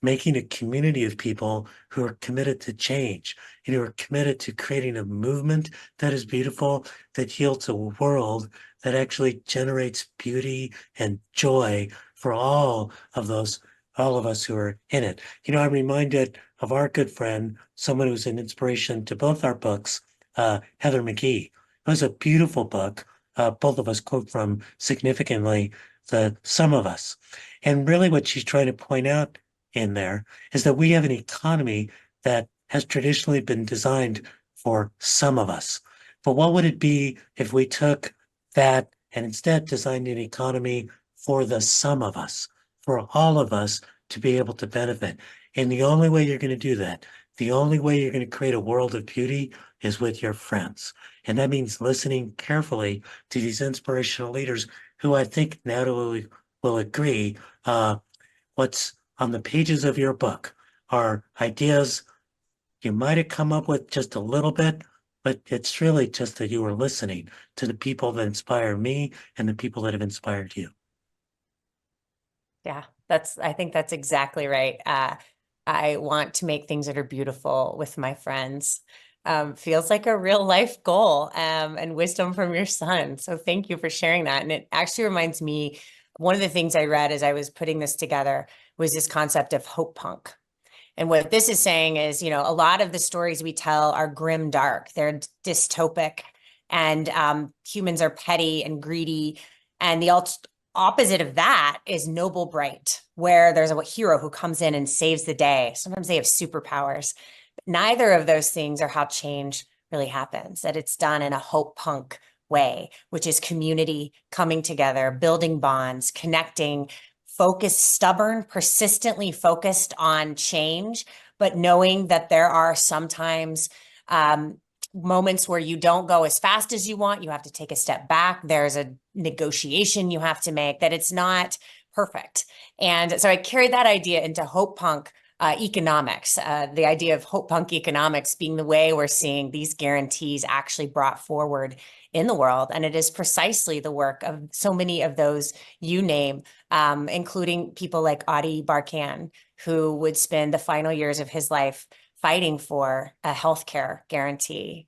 S2: making a community of people who are committed to change and who are committed to creating a movement that is beautiful, that yields a world that actually generates beauty and joy for all of us who are in it. I'm reminded of our good friend, someone who's an inspiration to both our books, Heather McGhee. It was a beautiful book. Both of us quote from significantly the Some of Us. And really what she's trying to point out in there is that we have an economy that has traditionally been designed for some of us. But what would it be if we took that and instead designed an economy for the sum of us, for all of us to be able to benefit? And the only way you're going to do that, the only way you're going to create a world of beauty is with your friends. And that means listening carefully to these inspirational leaders who I think Natalie will agree, what's on the pages of your book are ideas you might have come up with just a little bit, but it's really just that you were listening to the people that inspire me and the people that have inspired you.
S3: Yeah, I think that's exactly right. I want to make things that are beautiful with my friends. Feels like a real life goal, and wisdom from your son. So thank you for sharing that. And it actually reminds me, one of the things I read as I was putting this together was this concept of hope punk. And what this is saying is, a lot of the stories we tell are grim, dark, they're dystopic, and humans are petty and greedy. And the opposite of that is noble, bright, where there's a hero who comes in and saves the day. Sometimes they have superpowers. But neither of those things are how change really happens, that it's done in a hope punk way, which is community coming together, building bonds, connecting, focused, stubborn, persistently focused on change, but knowing that there are sometimes moments where you don't go as fast as you want. You have to take a step back. There's a negotiation you have to make, that it's not perfect. And so I carried that idea into hope punk economics, the idea of hope punk economics being the way we're seeing these guarantees actually brought forward in the world. And it is precisely the work of so many of those you name, including people like Adi Barkan, who would spend the final years of his life fighting for a healthcare guarantee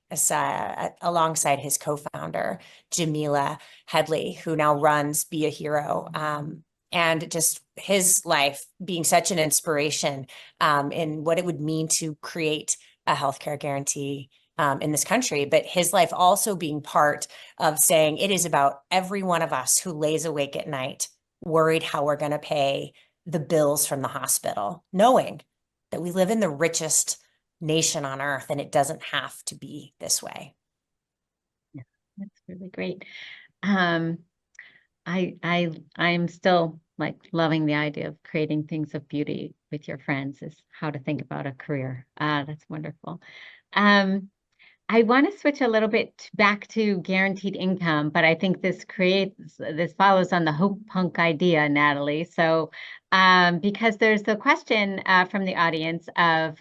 S3: alongside his co-founder, Jamila Headley, who now runs Be a Hero. And just his life being such an inspiration in what it would mean to create a healthcare guarantee in this country, but his life also being part of saying it is about every one of us who lays awake at night, worried how we're going to pay the bills from the hospital, knowing that we live in the richest nation on earth and it doesn't have to be this way.
S1: Yeah, that's really great. I'm still like loving the idea of creating things of beauty with your friends is how to think about a career. That's wonderful. I want to switch a little bit back to guaranteed income, but I think this follows on the hope punk idea, Natalie. So, because there's the question from the audience of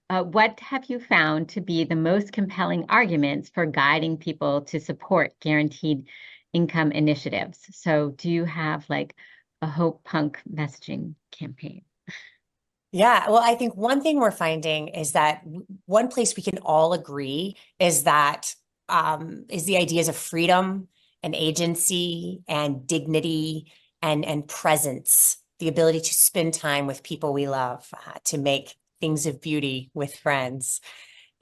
S1: what have you found to be the most compelling arguments for guiding people to support guaranteed income initiatives? So, do you have like a hope punk messaging campaign?
S3: Yeah, well, I think one thing we're finding is that one place we can all agree is that is the ideas of freedom and agency and dignity and presence, the ability to spend time with people we love, to make things of beauty with friends.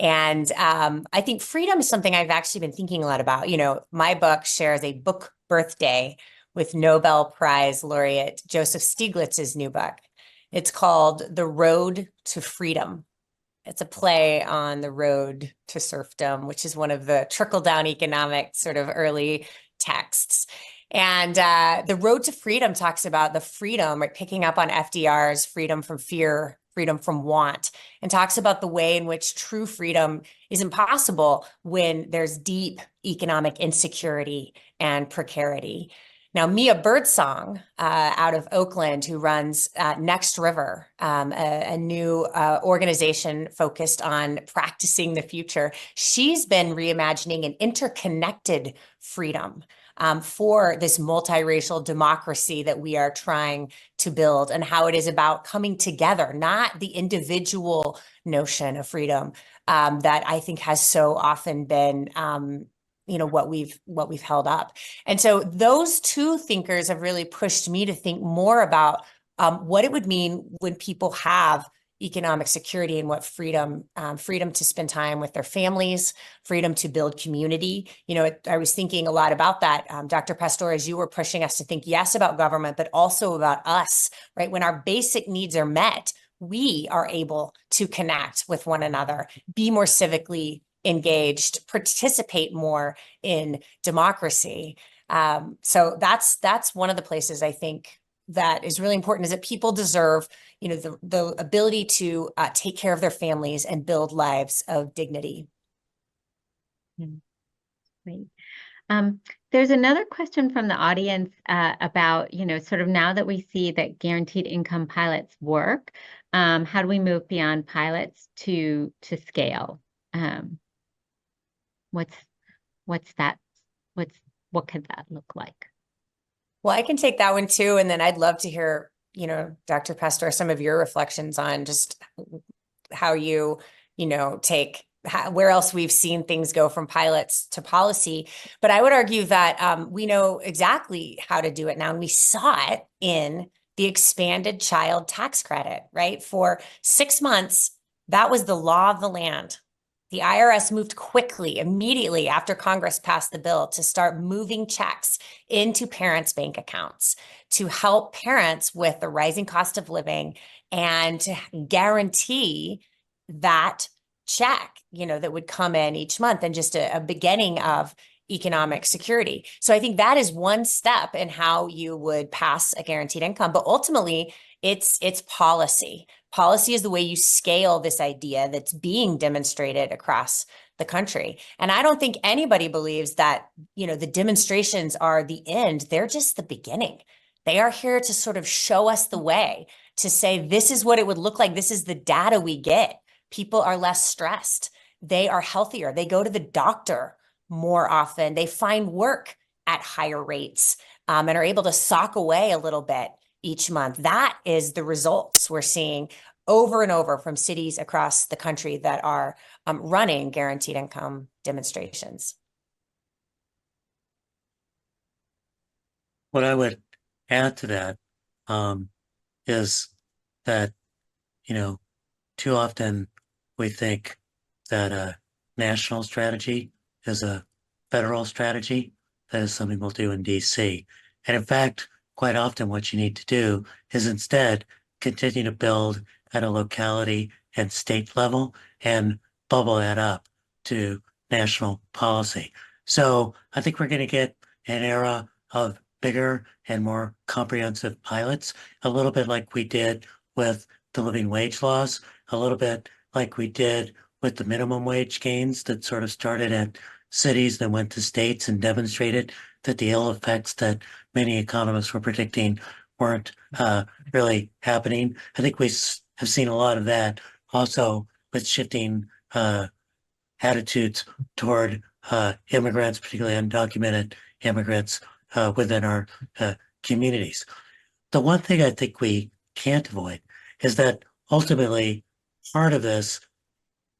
S3: And I think freedom is something I've actually been thinking a lot about. You know, my book shares a book birthday with Nobel Prize laureate Joseph Stiglitz's new book. It's called The Road to Freedom. It's a play on the road to serfdom, which is one of the trickle-down economic sort of early texts. And The Road to Freedom talks about the freedom, right, picking up on FDR's freedom from fear, freedom from want, and talks about the way in which true freedom is impossible when there's deep economic insecurity and precarity. Now, Mia Birdsong out of Oakland, who runs Next River, a new organization focused on practicing the future, she's been reimagining an interconnected freedom for this multiracial democracy that we are trying to build, and how it is about coming together, not the individual notion of freedom that I think has so often been what we've held up. And so those two thinkers have really pushed me to think more about what it would mean when people have economic security, and what freedom to spend time with their families, freedom to build community. You know, I was thinking a lot about that, Dr. Pastor, as you were pushing us to think, yes, about government, but also about us, right? When our basic needs are met, we are able to connect with one another, be more civically engaged, participate more in democracy. So that's one of the places I think that is really important, is that people deserve, you know, the ability to take care of their families and build lives of dignity.
S1: Great. There's another question from the audience about, you know, sort of now that we see that guaranteed income pilots work, how do we move beyond pilots to scale? What could that look like?
S3: Well, I can take that one too, and then I'd love to hear, you know, Dr. Pastor, some of your reflections on just how you take where else we've seen things go from pilots to policy. But I would argue that we know exactly how to do it now, and we saw it in the expanded child tax credit, right? For 6 months, that was the law of the land. The IRS moved quickly, immediately after Congress passed the bill, to start moving checks into parents' bank accounts to help parents with the rising cost of living, and to guarantee that check, you know, that would come in each month, and just a beginning of economic security. So I think that is one step in how you would pass a guaranteed income. But ultimately, it's policy. Policy is the way you scale this idea that's being demonstrated across the country. And I don't think anybody believes that, you know, the demonstrations are the end. They're just the beginning. They are here to sort of show us the way, to say, this is what it would look like. This is the data we get. People are less stressed. They are healthier. They go to the doctor more often. They find work at higher rates, and are able to sock away a little bit each month. That is the results we're seeing over and over from cities across the country that are running guaranteed income demonstrations.
S2: What I would add to that is that, you know, too often we think that a national strategy is a federal strategy. That is something we'll do in DC. And in fact, quite often what you need to do is instead continue to build at a locality and state level and bubble that up to national policy. So I think we're going to get an era of bigger and more comprehensive pilots, a little bit like we did with the living wage laws, a little bit like we did with the minimum wage gains that sort of started at cities that went to states and demonstrated that the ill effects that many economists were predicting weren't really happening. I think we have seen a lot of that also with shifting attitudes toward immigrants, particularly undocumented immigrants within our communities. The one thing I think we can't avoid is that ultimately part of this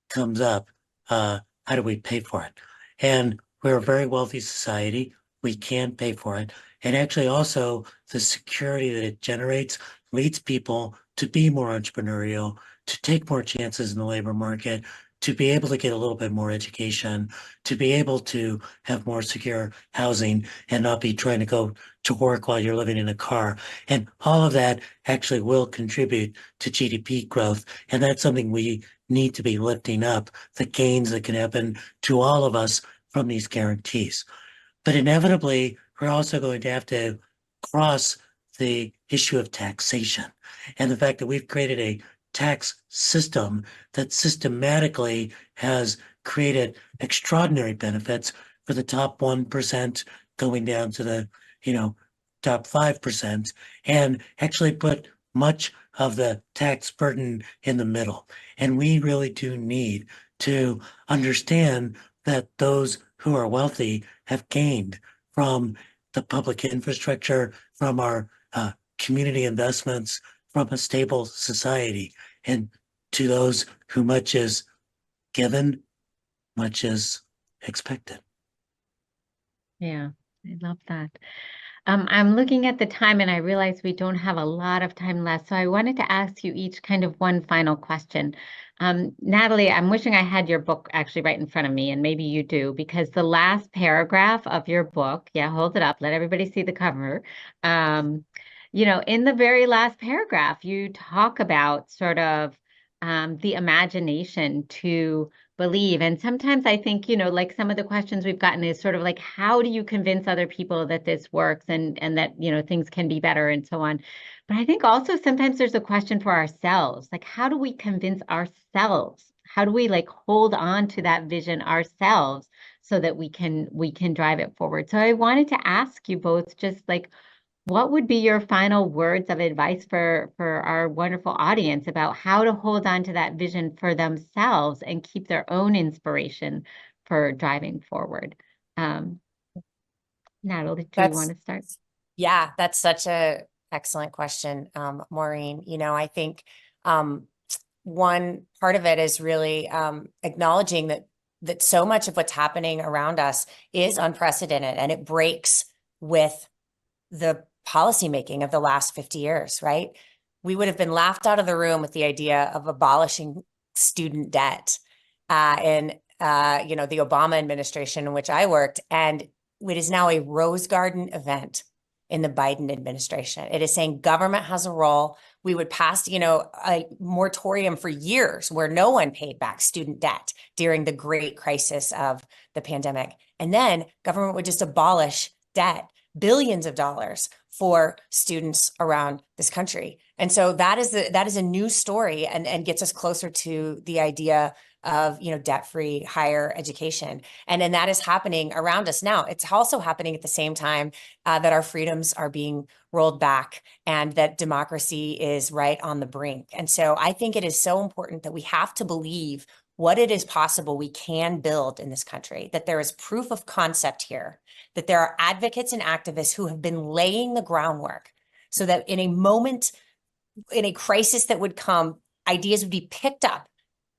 S2: comes up, how do we pay for it? And we're a very wealthy society. We can pay for it. And actually also the security that it generates leads people to be more entrepreneurial, to take more chances in the labor market, to be able to get a little bit more education, to be able to have more secure housing and not be trying to go to work while you're living in a car. And all of that actually will contribute to GDP growth. And that's something we need to be lifting up, the gains that can happen to all of us from these guarantees. But inevitably, we're also going to have to cross the issue of taxation and the fact that we've created a tax system that systematically has created extraordinary benefits for the top 1% going down to the, top 5% and actually put much of the tax burden in the middle. And we really do need to understand that those who are wealthy have gained from the public infrastructure, from our community investments, from a stable society. And to those who much is given, much is expected.
S1: Yeah, I love that. I'm looking at the time and I realize we don't have a lot of time left. So I wanted to ask you each kind of one final question. Natalie, I'm wishing I had your book actually right in front of me, and maybe you do, because the last paragraph of your book, yeah, hold it up, let everybody see the cover. In the very last paragraph, you talk about sort of the imagination to believe. And sometimes I think, like some of the questions we've gotten is sort of like, how do you convince other people that this works and that, things can be better and so on. But I think also sometimes there's a question for ourselves, like, how do we convince ourselves? How do we like hold on to that vision ourselves so that we can drive it forward? So I wanted to ask you both just like, what would be your final words of advice for our wonderful audience about how to hold on to that vision for themselves and keep their own inspiration for driving forward? Natalie, do you want to start?
S3: Yeah, that's such a excellent question, Maureen. I think one part of it is really acknowledging that so much of what's happening around us is unprecedented, and it breaks with the policymaking of the last 50 years, right? We would have been laughed out of the room with the idea of abolishing student debt in the Obama administration in which I worked, and it is now a Rose Garden event in the Biden administration. It is saying government has a role. We would pass, a moratorium for years where no one paid back student debt during the great crisis of the pandemic. And then government would just abolish debt, billions of dollars for students around this country. And so that is a new story and gets us closer to the idea of, debt-free higher education. And then that is happening around us now. It's also happening at the same time that our freedoms are being rolled back and that democracy is right on the brink. And so I think it is so important that we have to believe what it is possible we can build in this country, that there is proof of concept here, that there are advocates and activists who have been laying the groundwork so that in a moment, in a crisis that would come, ideas would be picked up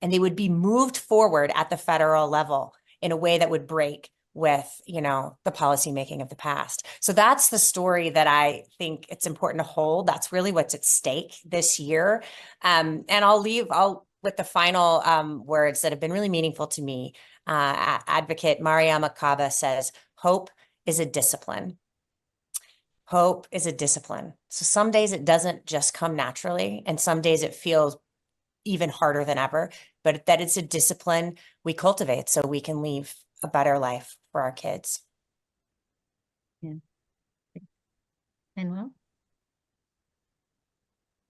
S3: and they would be moved forward at the federal level in a way that would break with, the policymaking of the past. So that's the story that I think it's important to hold. That's really what's at stake this year. And I'll with the final words that have been really meaningful to me. Advocate Mariama Kaba says, hope is a discipline. Hope is a discipline. So some days it doesn't just come naturally, and some days it feels even harder than ever, but that it's a discipline we cultivate so we can leave a better life for our kids.
S1: Yeah. And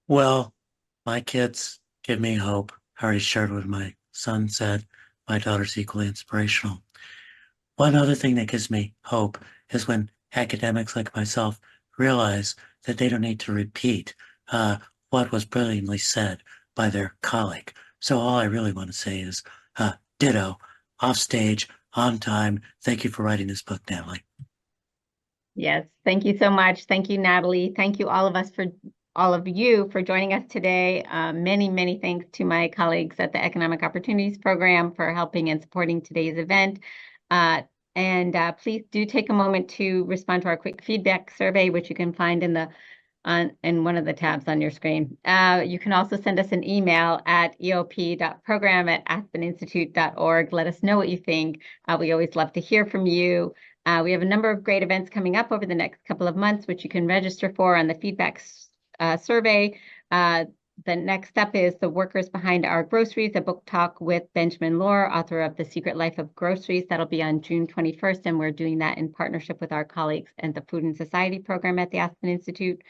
S2: Well, my kids give me hope. I already shared with my son said, my daughter's equally inspirational. One other thing that gives me hope is when academics like myself realize that they don't need to repeat what was brilliantly said by their colleague. So all I really want to say is ditto, off stage, on time. Thank you for writing this book, Natalie.
S1: Yes, thank you so much. Thank you, Natalie. Thank you all of you for joining us today. Many thanks to my colleagues at the Economic Opportunities Program for helping and supporting today's event. Please do take a moment to respond to our quick feedback survey, which you can find in one of the tabs on your screen. You can also send us an email at eop.program@aspeninstitute.org. Let us know what you think. We always love to hear from you. We have a number of great events coming up over the next couple of months, which you can register for on the feedback survey. The next step is The Workers Behind Our Groceries, a book talk with Benjamin Lohr, author of The Secret Life of Groceries. That'll be on June 21st, and we're doing that in partnership with our colleagues at the Food and Society program at the Aspen Institute.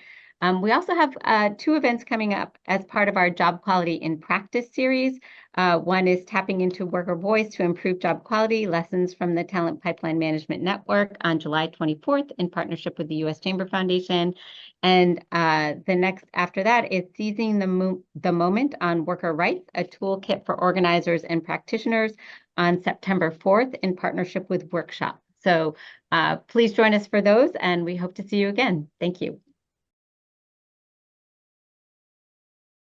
S1: We also have 2 events coming up as part of our Job Quality in Practice series. One is Tapping into Worker Voice to Improve Job Quality, Lessons from the Talent Pipeline Management Network on July 24th in partnership with the U.S. Chamber Foundation. And the next after that is Seizing the Moment on Worker Rights, a toolkit for organizers and practitioners on September 4th in partnership with Workshop. So please join us for those, and we hope to see you again. Thank you.